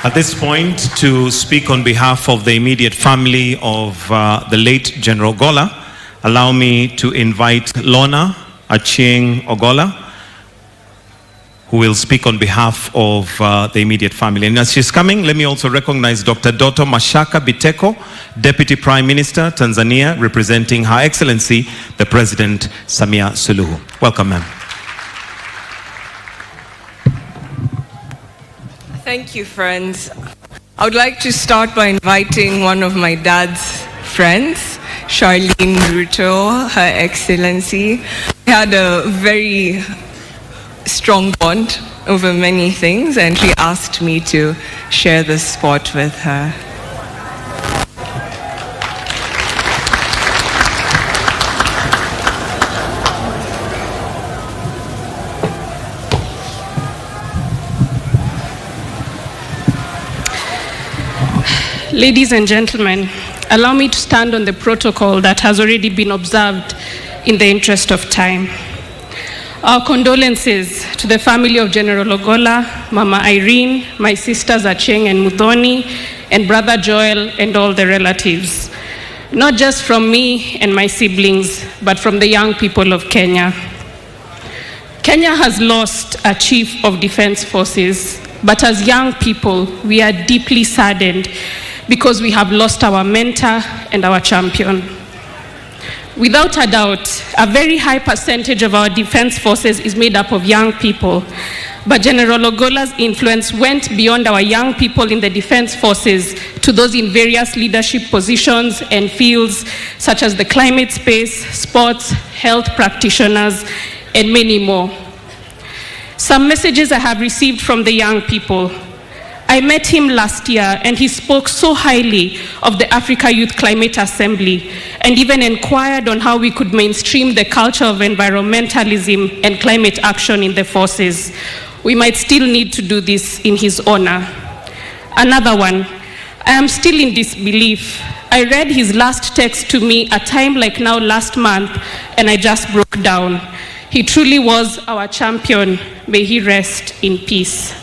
At this point, to speak on behalf of the immediate family of the late General Ogolla, allow me to invite Lorna Achieng Ogolla, who will speak on behalf of the immediate family. And as she's coming, let me also recognize Dr. Doto Mashaka Biteko, Deputy Prime Minister, Tanzania, representing Her Excellency, the President Samia Suluhu. Welcome, ma'am. Thank you, friends. I would like to start by inviting one of my dad's friends, Charlene Ruto, Her Excellency. We had a very strong bond over many things, and she asked me to share the spot with her. Ladies and gentlemen, allow me to stand on the protocol that has already been observed in the interest of time. Our condolences to the family of General Ogolla, Mama Irene, my sisters Achieng and Muthoni, and Brother Joel, and all the relatives. Not just from me and my siblings, but from the young people of Kenya. Kenya has lost a chief of defense forces, but as young people, we are deeply saddened because we have lost our mentor and our champion. Without a doubt, a very high percentage of our defense forces is made up of young people, but General Ogolla's influence went beyond our young people in the defense forces to those in various leadership positions and fields such as the climate space, sports, health practitioners, and many more. Some messages I have received from the young people. I met him last year and he spoke so highly of the Africa Youth Climate Assembly and even inquired on how we could mainstream the culture of environmentalism and climate action in the forces. We might still need to do this in his honor. Another one, I am still in disbelief. I read his last text to me a time like now last month and I just broke down. He truly was our champion. May he rest in peace.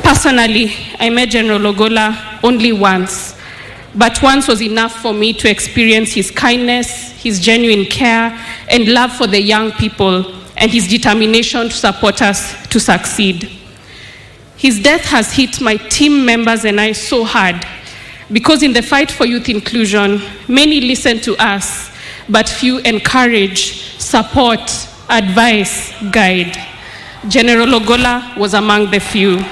Personally, I met General Ogolla only once, but once was enough for me to experience his kindness, his genuine care, and love for the young people, and his determination to support us to succeed. His death has hit my team members and I so hard, because in the fight for youth inclusion, many listen to us, but few encourage, support, advise, guide. General Ogolla was among the few.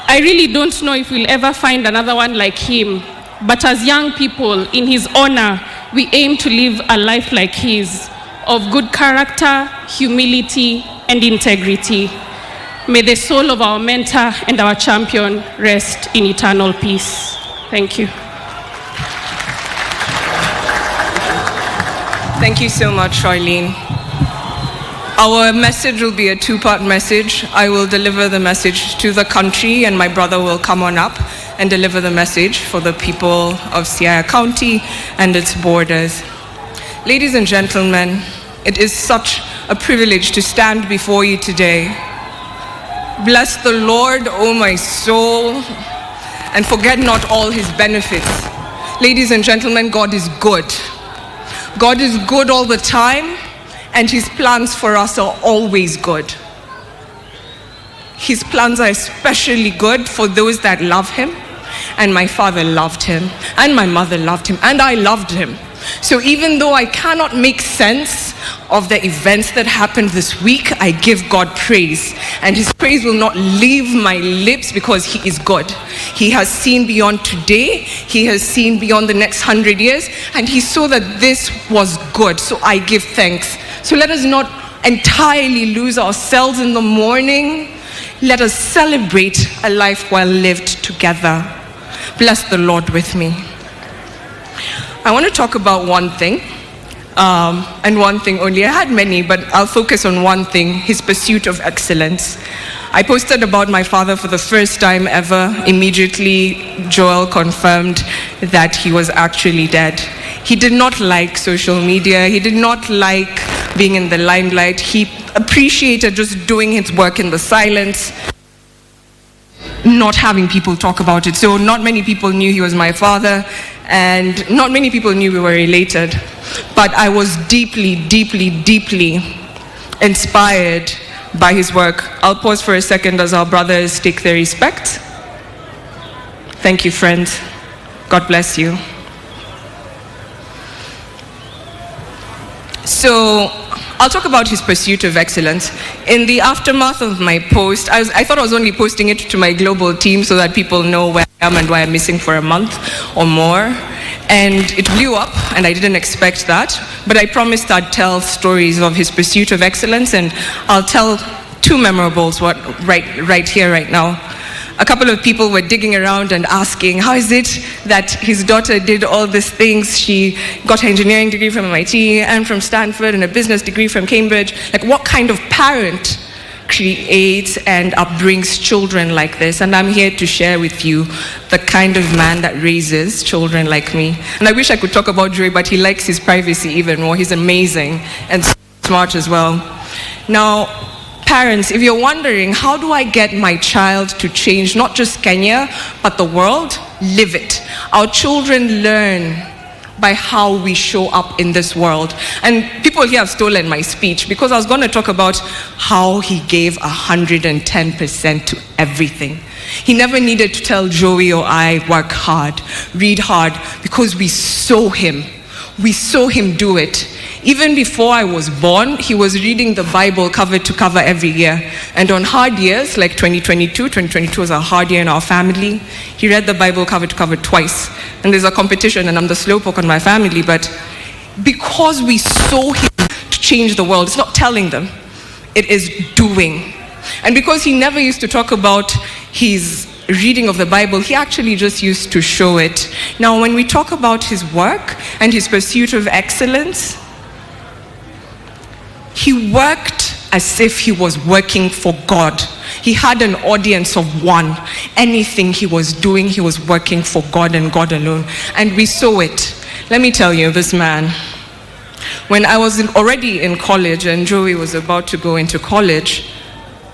I really don't know if we'll ever find another one like him, but as young people, in his honor, we aim to live a life like his, of good character, humility, and integrity. May the soul of our mentor and our champion rest in eternal peace. Thank you. Thank you so much, Charlene. Our message will be a two-part message. I will deliver the message to the country and my brother will come on up and deliver the message for the people of Siaya County and its borders. Ladies and gentlemen, it is such a privilege to stand before you today. Bless the Lord, O my soul, and forget not all his benefits. Ladies and gentlemen, God is good. God is good all the time, and his plans for us are always good. His plans are especially good for those that love him, and my father loved him, and my mother loved him, and I loved him. So even though I cannot make sense of the events that happened this week, I give God praise, and his praise will not leave my lips because he is good. He has seen beyond today, he has seen beyond the next 100 years, and he saw that this was good, so I give thanks. So let us not entirely lose ourselves in the morning. Let us celebrate a life well lived together. Bless the Lord with me. I want to talk about one thing, and one thing only. I had many, but I'll focus on one thing, his pursuit of excellence. I posted about my father for the first time ever. Immediately, Joel confirmed that he was actually dead. He did not like social media. He did not like being in the limelight. He appreciated just doing his work in the silence. not having people talk about it. So not many people knew he was my father, and not many people knew we were related. But I was deeply, deeply, deeply inspired by his work. I'll pause for a second as our brothers take their respect. Thank you, friends. God bless you. So I'll talk about his pursuit of excellence. In the aftermath of my post, I thought I was only posting it to my global team so that people know where I am and why I'm missing for a month or more. And it blew up, and I didn't expect that. But I promised I'd tell stories of his pursuit of excellence, and I'll tell two memorables right here, right now. A couple of people were digging around and asking, how is it that his daughter did all these things? She got her engineering degree from MIT and from Stanford and a business degree from Cambridge. Like, what kind of parent creates and upbrings children like this? And I'm here to share with you the kind of man that raises children like me. And I wish I could talk about Joey, but he likes his privacy even more. He's amazing and smart as well. Now, parents, if you're wondering, how do I get my child to change not just Kenya, but the world? Live it. Our children learn by how we show up in this world. And people here have stolen my speech because I was going to talk about how he gave 110% to everything. He never needed to tell Joey or I, work hard, read hard, because we saw him. We saw him do it. Even before I was born, he was reading the Bible cover to cover every year. And on hard years, like 2022 was a hard year in our family, he read the Bible cover to cover twice. And there's a competition, and I'm the slowpoke on my family, but because we saw him to change the world, it's not telling them, it is doing. And because he never used to talk about his reading of the Bible, he actually just used to show it. Now, when we talk about his work and his pursuit of excellence, he worked as if he was working for God. He had an audience of one. Anything he was doing, he was working for God and God alone. And we saw it. Let me tell you, this man, when I was already in college and Joey was about to go into college,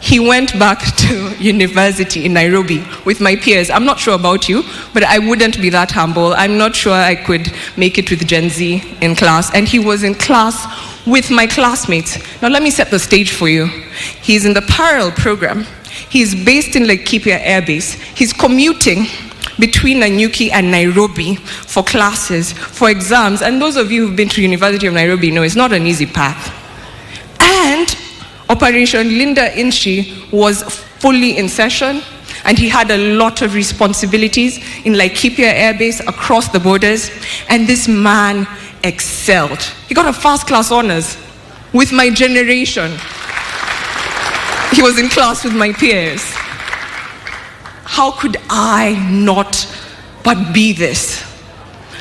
he went back to university in Nairobi with my peers. I'm not sure about you, but I wouldn't be that humble. I'm not sure I could make it with Gen Z in class. And he was in class with my classmates. Now let me set the stage for you. He's in the parallel program. He's based in Laikipia Air Base. He's commuting between Nanyuki and Nairobi for classes, for exams. And those of you who've been to University of Nairobi know it's not an easy path. And Operation Linda Inchi was fully in session, and he had a lot of responsibilities in Laikipia Air Base across the borders, and this man excelled. He got a first-class honors with my generation. He was in class with my peers. How could I not but be this?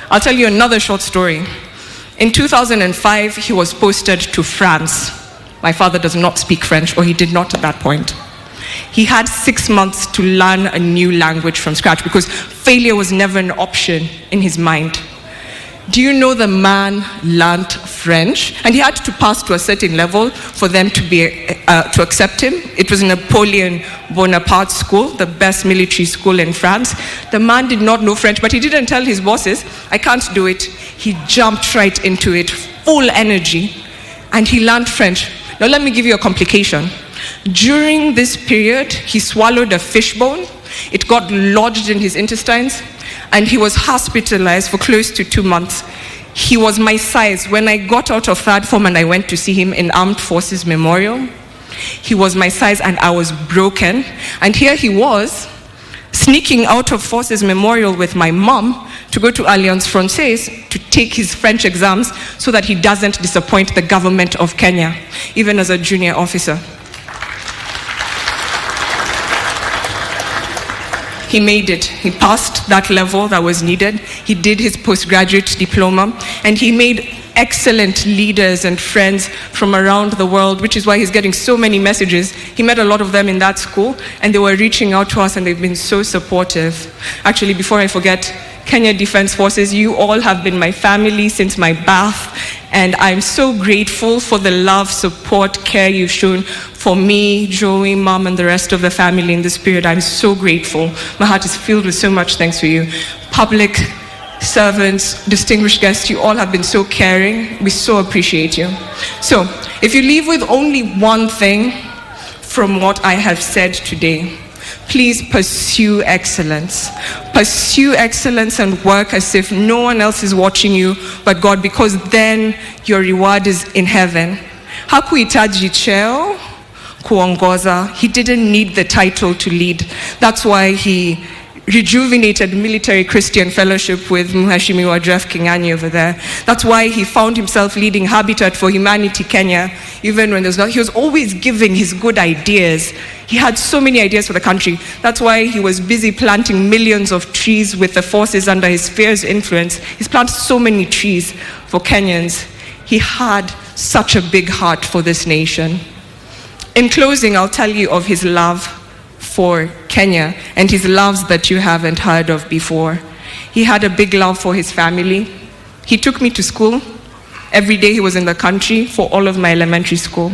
I'll tell you another short story. In 2005, he was posted to France. My father does not speak French, or he did not at that point. He had 6 months to learn a new language from scratch because failure was never an option in his mind. Do you know the man learned French? And he had to pass to a certain level for them to accept him. It was Napoleon Bonaparte School, the best military school in France. The man did not know French, but he didn't tell his bosses, I can't do it. He jumped right into it, full energy, and he learned French. Now let me give you a complication. During this period, he swallowed a fish bone. It got lodged in his intestines, and he was hospitalized for close to 2 months. He was my size. When I got out of third form and I went to see him in Armed Forces Memorial, he was my size and I was broken. And here he was, sneaking out of Forces Memorial with my mom to go to Alliance Francaise to take his French exams so that he doesn't disappoint the government of Kenya, even as a junior officer. He made it. He passed that level that was needed. He did his postgraduate diploma, and he made excellent leaders and friends from around the world, which is why he's getting so many messages. He met a lot of them in that school, and they were reaching out to us, and they've been so supportive. Actually, before I forget, Kenya Defense Forces. You all have been my family since my birth, and I'm so grateful for the love, support, care you've shown for me, Joey, Mom, and the rest of the family in this period. I'm so grateful. My heart is filled with so much thanks for you. Public servants, distinguished guests, you all have been so caring. We so appreciate you. So, if you leave with only one thing from what I have said today, please pursue excellence. Pursue excellence and work as if no one else is watching you but God, because then your reward is in heaven. Hakuhitaji cheo kuongoza. He didn't need the title to lead. That's why he rejuvenated Military Christian Fellowship with Mheshimiwa Jeff King'ang'i over there. That's why he found himself leading Habitat for Humanity Kenya, even when there's not. He was always giving his good ideas. He had so many ideas for the country. That's why he was busy planting millions of trees with the forces under his fierce influence. He's planted so many trees for Kenyans. He had such a big heart for this nation. In closing, I'll tell you of his love for Kenya and his loves that you haven't heard of before. He had a big love for his family. He took me to school. Every day he was in the country for all of my elementary school.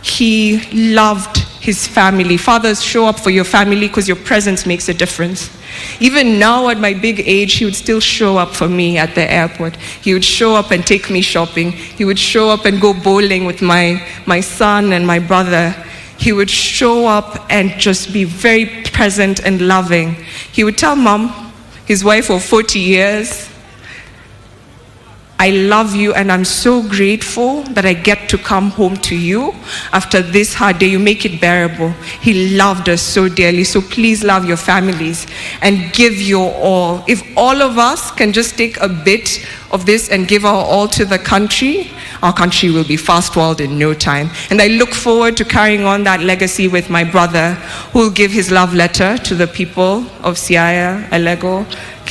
He loved his family. Fathers, show up for your family because your presence makes a difference. Even now at my big age, he would still show up for me at the airport. He would show up and take me shopping. He would show up and go bowling with my son and my brother. He would show up and just be very present and loving. He would tell Mom, his wife of 40 years, I love you and I'm so grateful that I get to come home to you after this hard day. You make it bearable. He loved us so dearly. So please love your families and give your all. If all of us can just take a bit of this and give our all to the country, our country will be fast-forward in no time. And I look forward to carrying on that legacy with my brother, who will give his love letter to the people of Siaya, Alego,